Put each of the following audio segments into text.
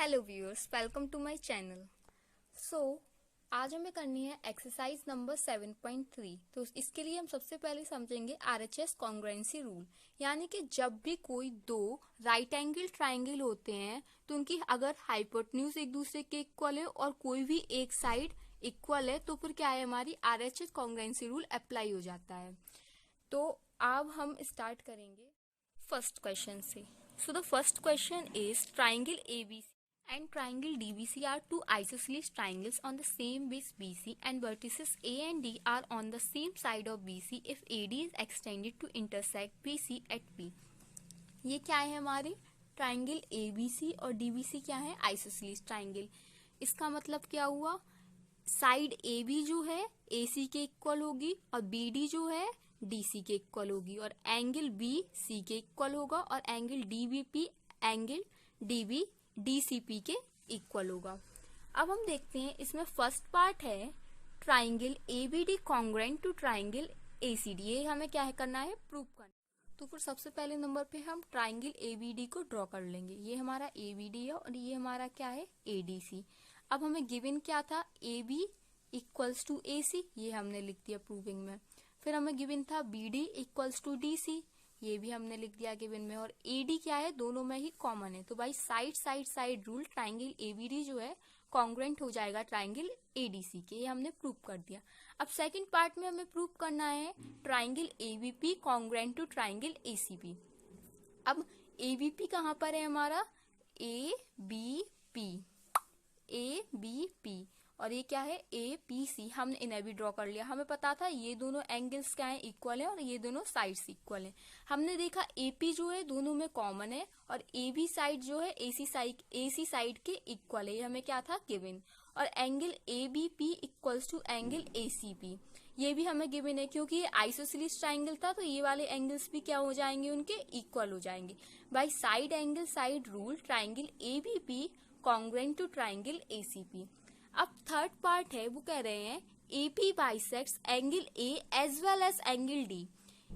Hello viewers, welcome to my channel. आज हमें करनी है एक्सरसाइज नंबर 7.3। तो इसके लिए हम सबसे पहले समझेंगे आरएचएस कॉन्ग्रुएंसी रूल। यानी कि जब भी कोई दो राइट एंगल ट्राइंगल होते हैं तो उनकी अगर हाइपोटेन्यूज एक दूसरे के इक्वल है और कोई भी एक साइड इक्वल है तो फिर क्या है, हमारी आरएचएस कॉन्ग्रुएंसी रूल अप्लाई हो जाता है। तो अब हम स्टार्ट करेंगे फर्स्ट क्वेश्चन से। So the first question is triangle ABC and triangle DBC are two isosceles triangles on the same base BC and vertices A and D are on the same side of BC if AD is extended to intersect BC at P। ये क्या है, हमारे triangle ABC और DBC क्या है, isosceles triangle. इसका मतलब क्या हुआ, साइड AB जो है AC के इक्वल होगी और BD जो है DC के इक्वल होगी और एंगल BC के इक्वल होगा और angle DBP angle DB DCP के इक्वल होगा। अब हम देखते हैं, इसमें फर्स्ट पार्ट है triangle ABD congruent to triangle ACD। ये हमें क्या है करना है, प्रूव करना। तो फिर सबसे पहले नंबर पे हम ट्राइंगल ABD को ड्रॉ कर लेंगे। ये हमारा ABD है और ये हमारा क्या है, ADC। अब हमें गिवन क्या था, AB इक्वल्स टू AC, ये हमने लिख दिया प्रूविंग में। फिर हमें गिवन था BD इक्वल्स टू DC, ये भी हमने लिख दिया गिवन में। और AD क्या है, दोनों में ही कॉमन है। तो भाई side side side rule triangle ABD जो है कॉन्ग्रुएंट हो जाएगा ट्राइंगल ADC के, ये हमने प्रूव कर दिया। अब सेकंड पार्ट में हमें प्रूव करना है triangle ABP congruent to triangle ACP। अब ABP कहाँ पर है हमारा, ABP और ये क्या है, APC। हमने इन्हें भी ड्रॉ कर लिया। हमें पता था ये दोनों एंगल्स क्या है, इक्वल है और ये दोनों साइड्स इक्वल है। हमने देखा AP जो है दोनों में कॉमन है और AB साइड जो है AC साइड के इक्वल है, ये हमें क्या था, गिवन। और angle ABP equals to angle ACP, ये भी हमें गिवन है क्योंकि ये आइसोसेलेस ट्राइंगल था तो ये वाले एंगल्स भी क्या हो जाएंगे, उनके इक्वल हो जाएंगे। By side angle side rule triangle ABP congruent to triangle ACP। अब थर्ड पार्ट है, वो कह रहे हैं AP bisects angle A as well as angle D।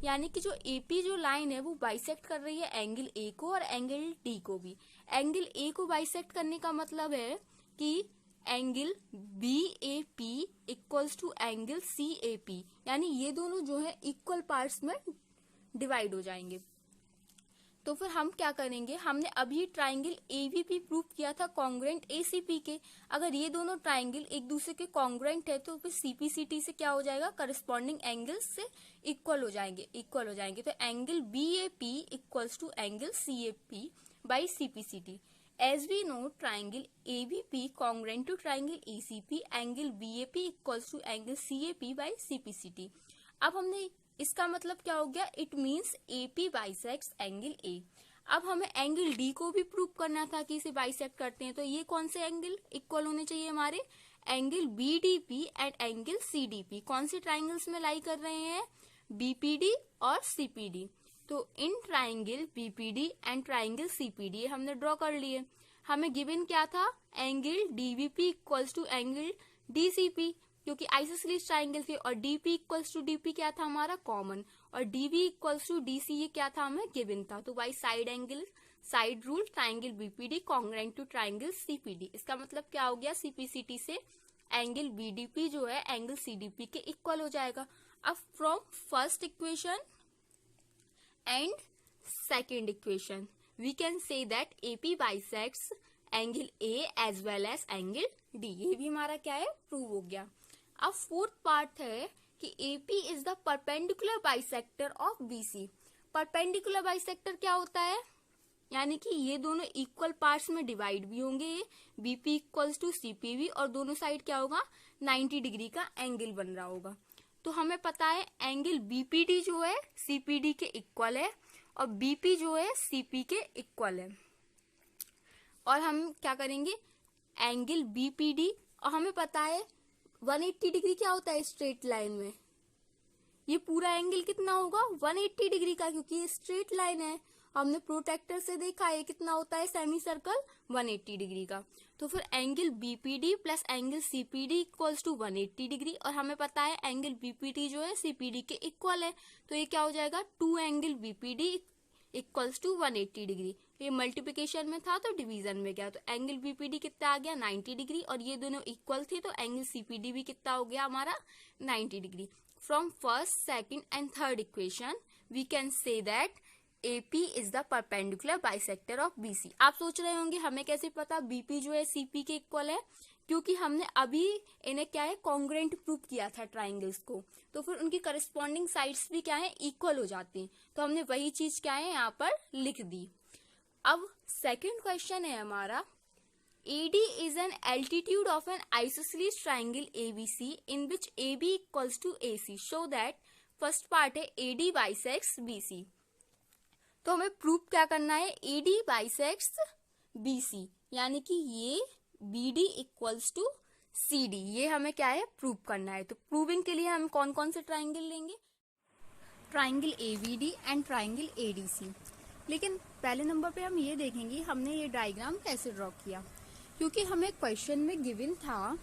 यानी कि जो AP जो लाइन है वो बाइसेक्ट कर रही है एंगल A को और एंगल D को भी। एंगल A को बाइसेक्ट करने का मतलब है कि angle BAP equals to angle CAP, यानी ये दोनों जो है इक्वल पार्ट्स में डिवाइड हो जाएंगे। तो फिर हम क्या करेंगे, हमने अभी ट्राइंगल AVP प्रूव किया था कॉन्ग्रुएंट ACP के। अगर ये दोनों ट्राइंगल एक दूसरे के कॉन्ग्रुएंट है तो फिर CPCT से क्या हो जाएगा, करस्पॉन्डिंग एंगल्स से इक्वल हो जाएंगे। तो angle BAP equals to angle CAP by CPCT। As we know triangle ABP congruent to triangle ACP angle BAP equals to angle CAP by CPCT। अब हमने इसका मतलब क्या हो गया, it means AP bisects angle A। अब हमें angle D को भी प्रूव करना था कि इसे बाइसेक्ट करते हैं, तो ये कौन से एंगल इक्वल होने चाहिए हमारे, angle BDP and angle CDP। कौन से ट्राइंगल्स में लाई कर रहे हैं, BPD और CPD। तो इन triangle BPD and triangle CPD हमने ड्रॉ कर लिए। हमें गिवन क्या था, angle DBP equals to angle DCP, क्योंकि आइसोसेलेस ट्राइंगल थे। और DP इक्वल्स टू DP क्या था हमारा, कॉमन। और DB इक्वल्स टू DC ये क्या था, हमें गिवन था। तो by side angle side rule triangle BPD congruent to triangle CPD। इसका मतलब क्या हो गया, CPCT से एंगल BDP जो है एंगल CDP के इक्वल हो जाएगा। अब from first equation and second equation we can say that AP bisects angle A as well as angle D। ये भी हमारा क्या है, प्रूव हो गया। अब फोर्थ पार्ट है कि AP is the perpendicular bisector of BC। Perpendicular bisector क्या होता है, यानी कि ये दोनों इक्वल पार्ट्स में डिवाइड भी होंगे। ये BP इक्वल्स टू CPB और दोनों साइड क्या होगा, 90 डिग्री का एंगल बन रहा होगा। तो हमें पता है एंगल BPD जो है CPD के इक्वल है और BP जो है CP के इक्वल है। और हम क्या करेंगे, एंगल BPD, और हमें पता है 180 डिग्री क्या होता है स्ट्रेट लाइन में, ये पूरा एंगल कितना होगा 180 डिग्री का, क्योंकि ये स्ट्रेट लाइन है। हमने प्रोटेक्टर से देखा है कितना होता है सेमी सर्कल 180 डिग्री का। तो फिर angle BPD plus angle CPD equals to 180 degree और हमें पता है एंगल BPD जो है CPD के इक्वल है। तो ये क्या हो जाएगा, 2 angle BPD equals to 180 degree. ये मल्टीप्लिकेशन में था तो डिवीजन में गया, तो एंगल बीपीडी कितना आ गया 90 डिग्री, और ये दोनों इक्वल थे तो एंगल सीपीडी भी कितना हो गया हमारा 90 degree. From first, second and third equation we can say that AP is the perpendicular bisector of BC। आप सोच रहे होंगे हमें कैसे पता BP जो है CP के इक्वल है, क्योंकि हमने अभी इन्हें क्या है कॉन्ग्रुएंट प्रूव किया था ट्राइंगल्स को, तो फिर उनकी करस्पॉन्डिंग साइड्स भी क्या है इक्वल हो जाती हैं, तो हमने वही चीज क्या है यहाँ पर लिख दी। अब सेकंड क्वेश्चन है हमारा, AD is an altitude of an isosceles triangle ABC in which AB equals to AC, show that first part है AD bisects BC। तो हमें प्रूव क्या करना है, AD bisects BC, यानी कि ये BD इक्वल्स टू CD, ये हमें क्या है प्रूव करना है। तो प्रूविंग के लिए हम कौन कौन से ट्राइंगल लेंगे, triangle AVD and triangle ADC। लेकिन पहले नंबर पे हम ये देखेंगे हमने ये डायग्राम कैसे ड्रॉ किया, क्योंकि हमें क्वेश्चन में गिवन था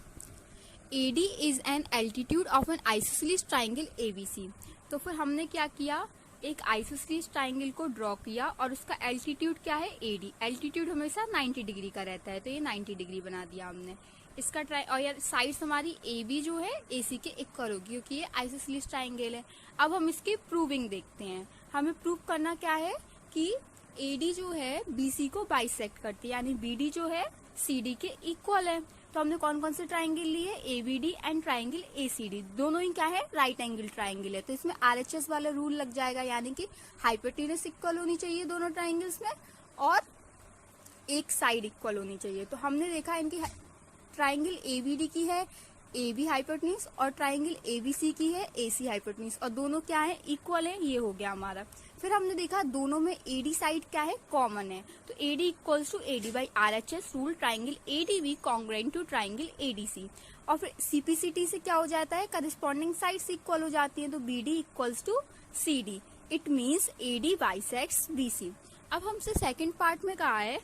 AD is an altitude of N isosceles triangle ABC। तो फिर हमने क्या किया, एक आइसोसेलेस ट्राइंगल को ड्रॉ किया और उसका एल्टीट्यूड क्या है AD, एल्टीट्यूड हमेशा 90 डिग्री का रहता है, तो ये 90 डिग्री बना दिया हमने इसका और यार साइड्स हमारी AB जो है AC के इक्वल होगी, क्योंकि ये आइसोसेलेस ट्राइंगल है। अब हम इसकी प्रूविंग देखते हैं, हमें प्रूव करना क्या है कि AD जो है BC को बाइसेक्ट करती है, यानी BD जो है CD के इक्वल है। तो हमने कौन कौन से ट्राइंगल लिए, ABD एंड ट्राइंगल ACD, दोनों ही क्या है राइट एंगल ट्राइंगल है, तो इसमें RHS वाला रूल लग जाएगा, यानी कि हाइपोटेनस इक्वल होनी चाहिए दोनों ट्राइंगल्स में और एक साइड इक्वल होनी चाहिए। तो हमने देखा इनकी ट्राइंगल ABD की है AB हाइपोटेनस और ट्राइंगल ABC की है AC हाइपोटेनस, और दोनों क्या है इक्वल है, ये हो गया हमारा। फिर हमने देखा दोनों में AD साइड क्या है कॉमन है, तो AD equals to AD by RHS rule, triangle ADB congruent to triangle ADC। और फिर CPCT से क्या हो जाता है, करस्पॉन्डिंग साइड्स इक्वल हो जाती है, तो BD equals to CD, it means AD bisects BC। अब हमसे सेकेंड पार्ट में कहा है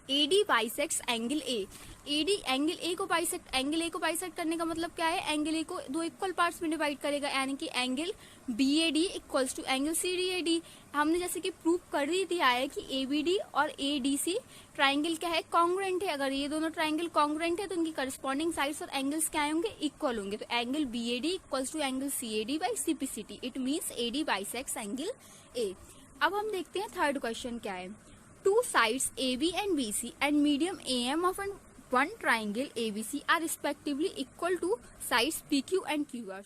AD bisects angle A, AD angle A को बाइसेक्ट, एंगल A को बाइसेक्ट करने का मतलब क्या है, एंगल A को दो इक्वल पार्ट्स में डिवाइड करेगा, यानी कि angle BAD equals to angle CDAD। हमने जैसे कि प्रूव कर ही दिया है कि ABD और ADC ट्राइंगल क्या है कॉन्ग्रुएंट है, अगर ये दोनों ट्राइंगल कॉन्ग्रुएंट है तो इनकी करस्पॉन्डिंग साइड्स और एंगल्स क्या होंगे इक्वल होंगे, तो angle BAD equals to angle CAD by CPCT, it means AD bisects angle A। अब हम देखते हैं थर्ड क्वेश्चन क्या है, two sides AB and BC and medium AM of one triangle ABC are respectively equal to sides PQ and QR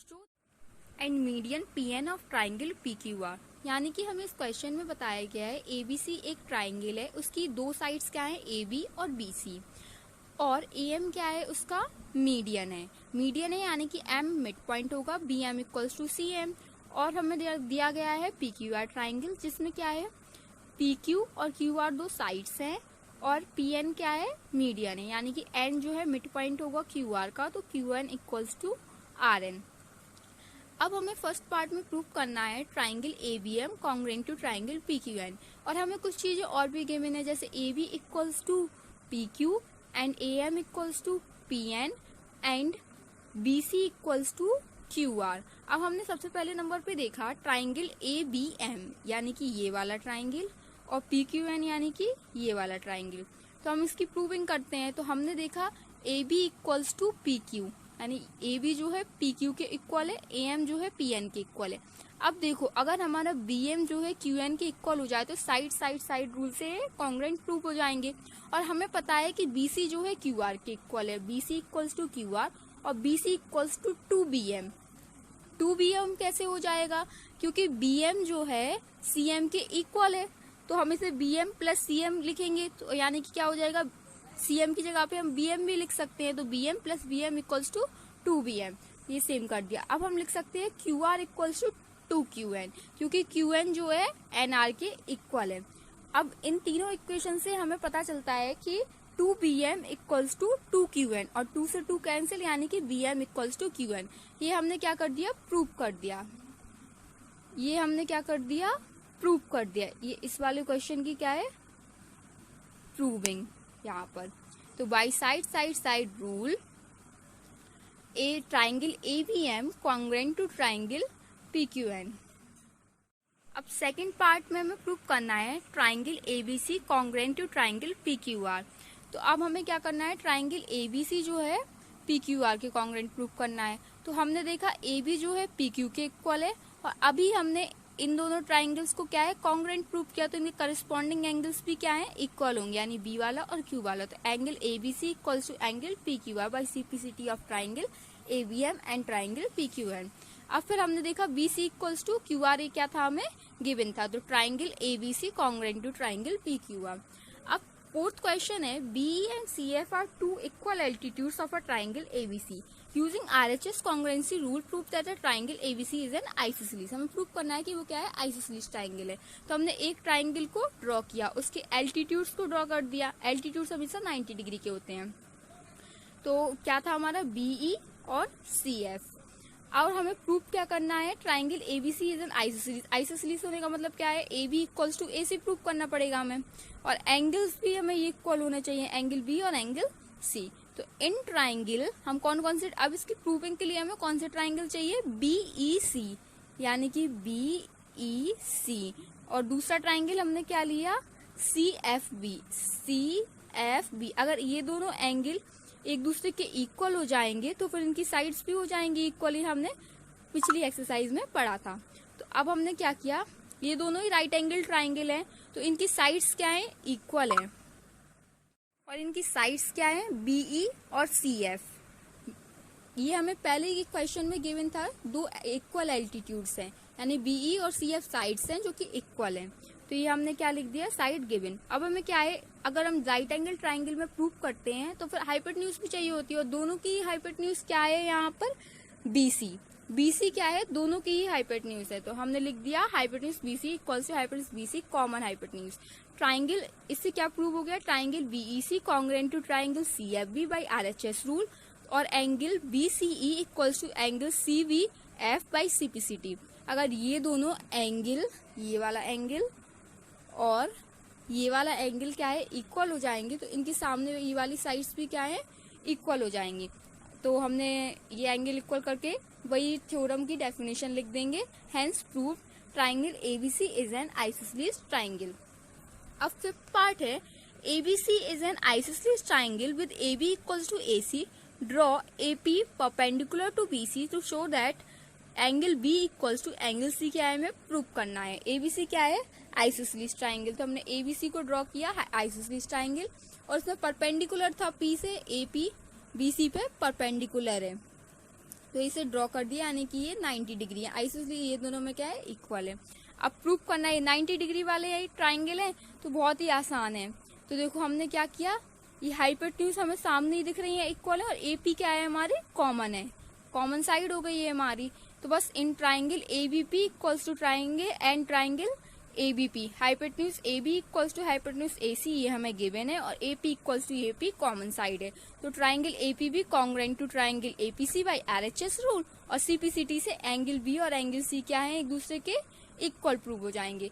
and median PN of triangle PQR। यानी कि हमें इस क्वेश्चन में बताया गया है ABC एक ट्राइंगल है, उसकी दो साइड्स क्या है AB और BC, और AM क्या है उसका मीडियन है, यानी कि M मिड पॉइंट होगा, BM इक्वल्स टू CM, और हमें दिया गया है PQR ट्राइंगल जिसमें क्या है PQ और QR दो साइड्स हैं और PN क्या है मीडियन है, यानी कि N जो है मिड पॉइंट होगा QR का, तो QN इक्वल्स टू RN। अब हमें फर्स्ट पार्ट में प्रूव करना है triangle ABM congruent to triangle PQN, और हमें कुछ चीजें और भी गिवन है, जैसे AB equals to PQ and AM equals to PN and BC equals to QR। अब हमने सबसे पहले नंबर पे देखा ट्राइंगल ABM यानी कि ये वाला ट्राइंगल, और PQN यानी कि ये वाला ट्राइंगल, तो हम इसकी प्रूविंग करते हैं। तो हमने देखा AB इक्वल्स टू PQ, यानी AB जो है PQ के इक्वल है, AM जो है PN के इक्वल है। अब देखो अगर हमारा BM जो है QN के इक्वल हो जाए तो साइड रूल से कॉन्ग्रुएंट प्रूव हो जाएंगे, और हमें पता है कि BC जो है QR के इक्वल है, BC इक्वल्स टू QR और BC equals to 2BM। 2BM कैसे हो जाएगा, क्योंकि BM जो है CM के इक्वल है, तो हम इसे BM प्लस CM लिखेंगे, तो यानी कि क्या हो जाएगा CM की जगह पे हम BM भी लिख सकते हैं, तो BM plus BM equals to 2BM, ये सेम कर दिया। अब हम लिख सकते हैं QR इक्वल्स टू 2QN, क्योंकि QN जो है NR के इक्वल है। अब इन तीनों इक्वेशन से हमें पता चलता है कि 2BM इक्वल्स टू 2QN, और 2 से 2 कैंसिल, यानी कि BM इक्वल्स टू QN। ये हमने क्या कर दिया प्रूव कर दिया, ये हमने क्या कर दिया प्रूव कर दिया। ये इस वाले क्वेश्चन की क्या है प्रूविंग यहाँ पर। तो by side rule triangle ABM congruent to triangle PQN। अब सेकंड पार्ट में हमें प्रूव करना है triangle ABC congruent to triangle PQR. तो अब हमें क्या करना है, ट्राइंगल एबीसी जो है पीक्यूआर के कॉन्ग्रुएंट प्रूव करना है। तो हमने देखा एबी जो है पीक्यू के इक्वल है, और अभी हमने इन दोनों ट्राइंगल्स को क्या है कॉन्ग्रुएंट प्रूव किया, तो इनके करस्पॉन्डिंग एंगल्स भी क्या है इक्वल होंगे, यानी बी वाला और क्यू वाला। तो angle ABC equals to angle PQR by simplicity of triangle ABM and triangle PQN. अब फिर हमने देखा बीसी इक्वल्स टू क्यूआर, ये क्या था हमें गिवन था, तो triangle ABC congruent to triangle PQR. अब फोर्थ क्वेश्चन है, BE and CF are two equal altitudes of a triangle ABC using RHS congruency rule prove that a triangle ABC is an isosceles. हमें prove करना है कि वो क्या है, isosceles triangle है। तो हमने एक ट्राइंगल को ड्रॉ किया, उसके एल्टीट्यूड्स को ड्रॉ कर दिया। एल्टीट्यूड्स हमेशा 90 डिग्री के होते हैं। तो क्या था हमारा बीई और सीएफ। और हमें प्रूव क्या करना है, triangle ABC is an isosceles. Isosceles होने का मतलब क्या है, AB equals to AC prove करना पड़ेगा हमें, और एंगल्स भी हमें ये इक्वल होने चाहिए, एंगल बी और एंगल सी। तो इन ट्राइंगल हम कौन से, अब इसकी प्रूविंग के लिए हमें कौन से ट्राइंगल चाहिए, बीईसी, यानी कि बीईसी। और दूसरा ट्राइंगल हमने क्या लिया, सीएफबी। सीएफबी अगर ये दोनों एंगल एक दूसरे के इक्वल हो जाएंगे तो फिर इनकी साइड्स भी हो जाएंगी इक्वल, हमने पिछली एक्सरसाइज में पढ़ा था। तो अब हमने क्या किया, ये दोनों ही राइट एंगल ट्राइंगल हैं, तो इनकी साइड्स क्या है, इक्वल है, और इनकी साइड्स क्या है, बीई और सीएफ। ये हमें पहले ही क्वेश्चन में गिवन था, दो इक्वल एल्टीट्यूड्स हैं, यानी बीई और सीएफ साइड्स हैं जो कि इक्वल हैं। तो ये हमने क्या लिख दिया, साइड गिवन। अब हमें क्या है, अगर हम राइट एंगल ट्राइंगल में प्रूव करते हैं तो फिर हाइपोटेन्यूज भी चाहिए होती है, और दोनों की हाइपोटेन्यूज क्या है यहाँ पर, बीसी। बीसी क्या है, दोनों की ही हाइपोटेन्यूज है, तो हमने लिख दिया hypotenuse BC equals to hypotenuse BC common hypotenuse. Triangle, इससे क्या प्रूव हो गया, triangle BEC congruent to triangle CFB by RHS rule, और angle BCE equals to angle CVF by CPCT. अगर ये दोनों एंगल, ये वाला एंगल और ये वाला एंगल क्या है, इक्वल हो जाएंगे, तो इनके सामने ये वाली साइड्स भी क्या है, इक्वल हो जाएंगी। तो हमने ये एंगल इक्वल करके वही थ्योरम की डेफिनेशन लिख देंगे, hence prove triangle ABC is an isosceles triangle. अब फिफ्थ पार्ट है, ABC is an isosceles triangle with AB equals to AC, draw AP perpendicular to BC to show that angle B equals to angle C. क्या है, हमें prove करना है, ABC क्या है, isosceles triangle. तो हमने एबीसी को ड्रॉ किया आइसोसेलेस ट्राइंगल, और इसमें परपेंडिकुलर था पी से, एपी बीसी पे परपेंडिकुलर है, तो इसे ड्रॉ कर दिया, यानी कि ये 90 डिग्री है। आइसोसेलेस ये दोनों में क्या है, इक्वल है। अब प्रूव करना है 90 डिग्री वाले ये ट्राइंगल है, तो बहुत ही आसान है। तो देखो हमने क्या किया, ये हाइपोटेन्यूज हमें सामने ही दिख रही है, इक्वल है, और एपी क्या है हमारी, कॉमन है, कॉमन साइड हो गई है हमारी। तो बस in triangle ABP equals to triangle and triangle ABP, hypotenuse AB equals to hypotenuse AC, ये हमें गिवन है, और AP equals to AP common side है। तो triangle APB congruent to triangle APC by RHS rule, और CPCT से angle B और angle C क्या है, एक दूसरे के इक्वल प्रूव हो जाएंगे।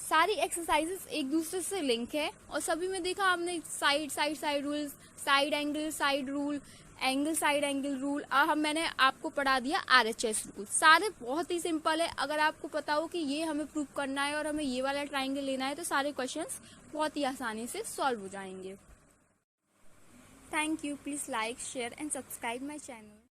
सारी एक्सरसाइजेस एक दूसरे से लिंक है, और सभी में देखा हमने side rule, side angle side rule, angle side angle rule, अब मैंने आपको पढ़ा दिया आरएचएस रूल। सारे बहुत ही सिंपल है, अगर आपको पता हो कि ये हमें प्रूव करना है और हमें ये वाला ट्राइंगल लेना है, तो सारे क्वेश्चंस बहुत ही आसानी से सॉल्व हो जाएंगे। Thank you, please like, share and subscribe my channel.